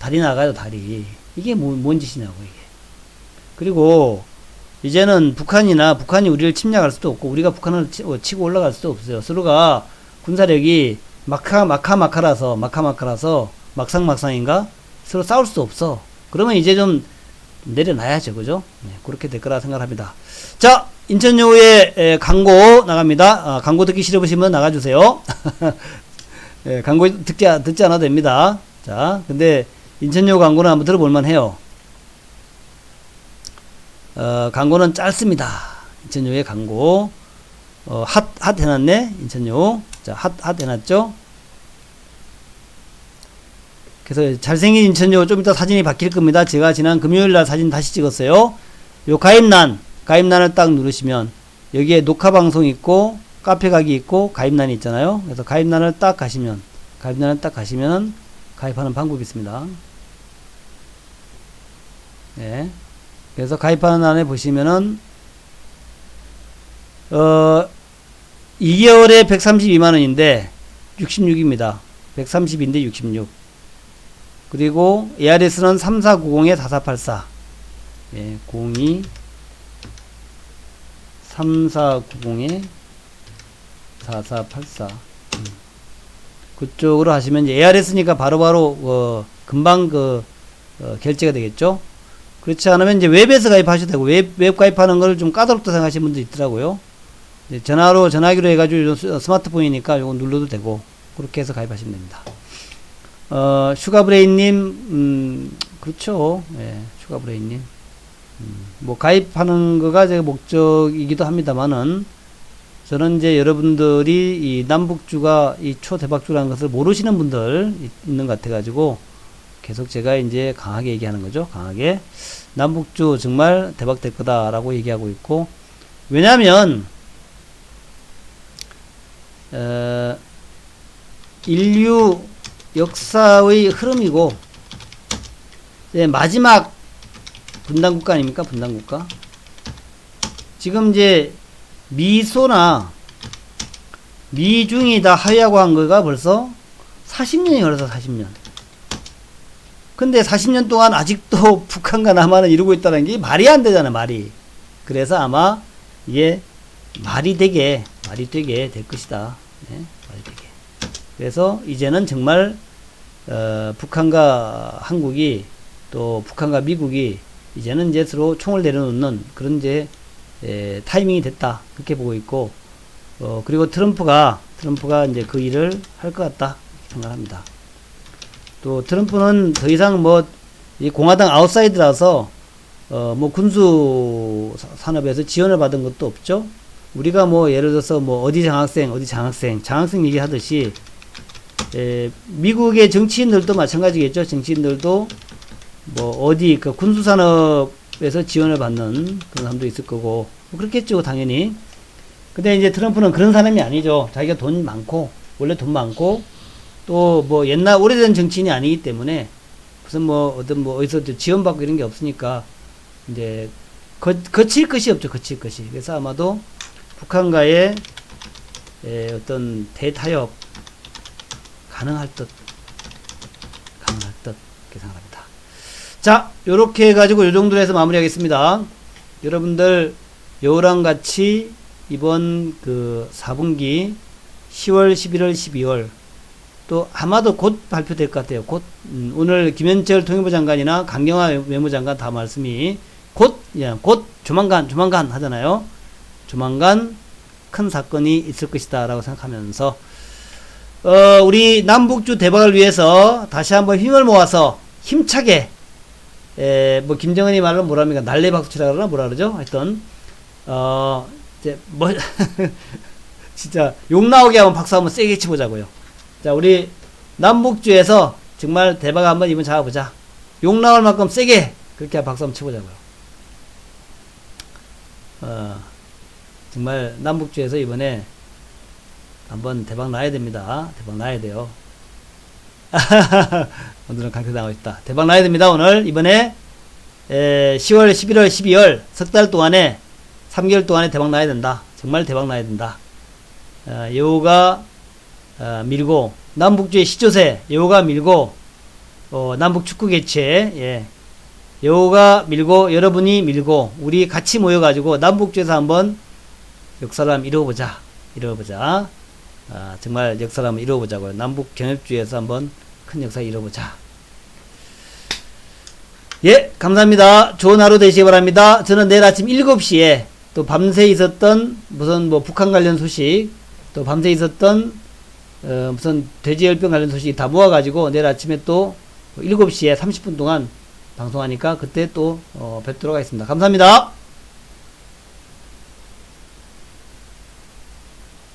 다리 나가요. 다리. 이게 뭔 짓이냐고 이게. 그리고 이제는 북한이 우리를 침략할 수도 없고 우리가 북한을 치고 올라갈 수도 없어요. 서로가 군사력이 마카마카라서 막상막상인가 서로 싸울 수도 없어. 그러면 이제 좀 내려놔야죠. 그죠? 네, 그렇게 될 거라 생각합니다. 자, 인천여우의 광고 나갑니다. 광고 듣기 싫으시면 나가주세요. 네, 광고 듣지 않아도 됩니다. 자, 근데 인천여우 광고는 한번 들어볼만 해요. 광고는 짧습니다. 인천여우의 광고. 핫 해놨네. 인천여우. 자, 핫 해놨죠? 그래서 잘생긴 인천여우 좀 이따 사진이 바뀔 겁니다. 제가 지난 금요일날 사진 다시 찍었어요. 요 가입란을 딱 누르시면 여기에 녹화 방송 있고 카페 가기 있고 가입란이 있잖아요. 그래서 가입란을 딱 가시면 가입하는 방법이 있습니다. 네. 그래서 가입하는 안에 보시면은 2개월에 132만원인데 66입니다. 130인데 66. 그리고 ARS는 3490-4484. 예, 02 3490-4484. 그쪽으로 하시면 이제 ARS니까 바로바로 금방 결제가 되겠죠. 그렇지 않으면 이제 웹에서 가입하셔도 되고 웹 가입하는 걸 좀 까다롭다 생각하시는 분도 있더라고요. 전화기로 해가지고 스마트폰이니까 요거 눌러도 되고 그렇게 해서 가입하시면 됩니다. 슈가브레인님, 그렇죠. 예, 슈가브레인님. 뭐, 가입하는 거가 제 목적이기도 합니다만은, 저는 이제 여러분들이 이 남북주가 이 초대박주라는 것을 모르시는 분들 있는 것 같아가지고, 계속 제가 이제 강하게 얘기하는 거죠. 강하게. 남북주 정말 대박 될 거다라고 얘기하고 있고, 왜냐면, 인류 역사의 흐름이고 이제 마지막 분단국가 아닙니까? 분단국가. 지금 이제 미소나 미중이 다 합의하고 한 거가 벌써 40년이 걸려서 40년. 근데 40년 동안 아직도 북한과 남한은 이루고 있다는 게 말이 안 되잖아요. 말이. 그래서 아마 이게 말이 되게 될 것이다. 네, 말이 되게. 그래서 이제는 정말 북한과 한국이 또 북한과 미국이 이제는 이제 서로 총을 내려놓는 그런 이제 타이밍이 됐다 그렇게 보고 있고 그리고 트럼프가 이제 그 일을 할 것 같다 생각합니다. 또 트럼프는 더 이상 뭐 이 공화당 아웃사이드라서 뭐 군수 산업에서 지원을 받은 것도 없죠. 우리가 뭐 예를 들어서 뭐 어디 장학생 얘기하듯이 미국의 정치인들도 마찬가지겠죠. 정치인들도 뭐 어디 그 군수산업에서 지원을 받는 그런 사람도 있을 거고 뭐 그렇겠죠 당연히. 근데 이제 트럼프는 그런 사람이 아니죠. 자기가 돈 많고 원래 돈 많고 또 뭐 옛날 오래된 정치인이 아니기 때문에 무슨 뭐 어떤 뭐 어디서 지원받고 이런 게 없으니까 이제 거칠 것이 없죠. 거칠 것이. 그래서 아마도 북한과의 어떤 대타협 가능할 듯 그렇게 생각합니다. 자, 요렇게 해가지고 요 정도로 해서 마무리하겠습니다. 여러분들 요랑 같이 이번 그 4분기 10월, 11월, 12월 또 아마도 곧 발표될 것 같아요. 곧 오늘 김현철 통일부 장관이나 강경화 외무장관 다 말씀이 곧 조만간 하잖아요. 조만간 큰 사건이 있을 것이다 라고 생각하면서 우리 남북주 대박을 위해서 다시 한번 힘을 모아서 힘차게 뭐 김정은이 말로 뭐랍니까 날래박수치라 그러나 뭐라 그러죠. 하여튼 이제 뭐 진짜 욕 나오게 한번 박수 한번 세게 치보자고요. 자, 우리 남북주에서 정말 대박 한번 이번 잡아보자. 욕 나올 만큼 세게 그렇게 박수 한번 치보자고요. 정말 남북주에서 이번에 한번 대박 나야 됩니다. 대박 나야 돼요. 오늘은 강퇴당하고 있다. 대박 나야 됩니다. 오늘 이번에 10월, 11월, 12월 석 달 동안에 3개월 동안에 대박 나야 된다. 정말 대박 나야 된다. 여우가 밀고 남북주의 시조새 여우가 밀고 남북 축구 개최 여우가 밀고 여러분이 밀고 우리 같이 모여가지고 남북주에서 한번 역사를 한번 이루어보자. 정말 역사를 한번 이루어보자고요. 남북 경협주의에서 한번 큰 역사를 이루어보자. 예, 감사합니다. 좋은 하루 되시기 바랍니다. 저는 내일 아침 7시에 또 밤새 있었던 무슨 뭐 북한 관련 소식 또 밤새 있었던 무슨 돼지열병 관련 소식 다 모아가지고 내일 아침에 또 7시에 30분 동안 방송하니까 그때 또 뵙도록 하겠습니다. 감사합니다.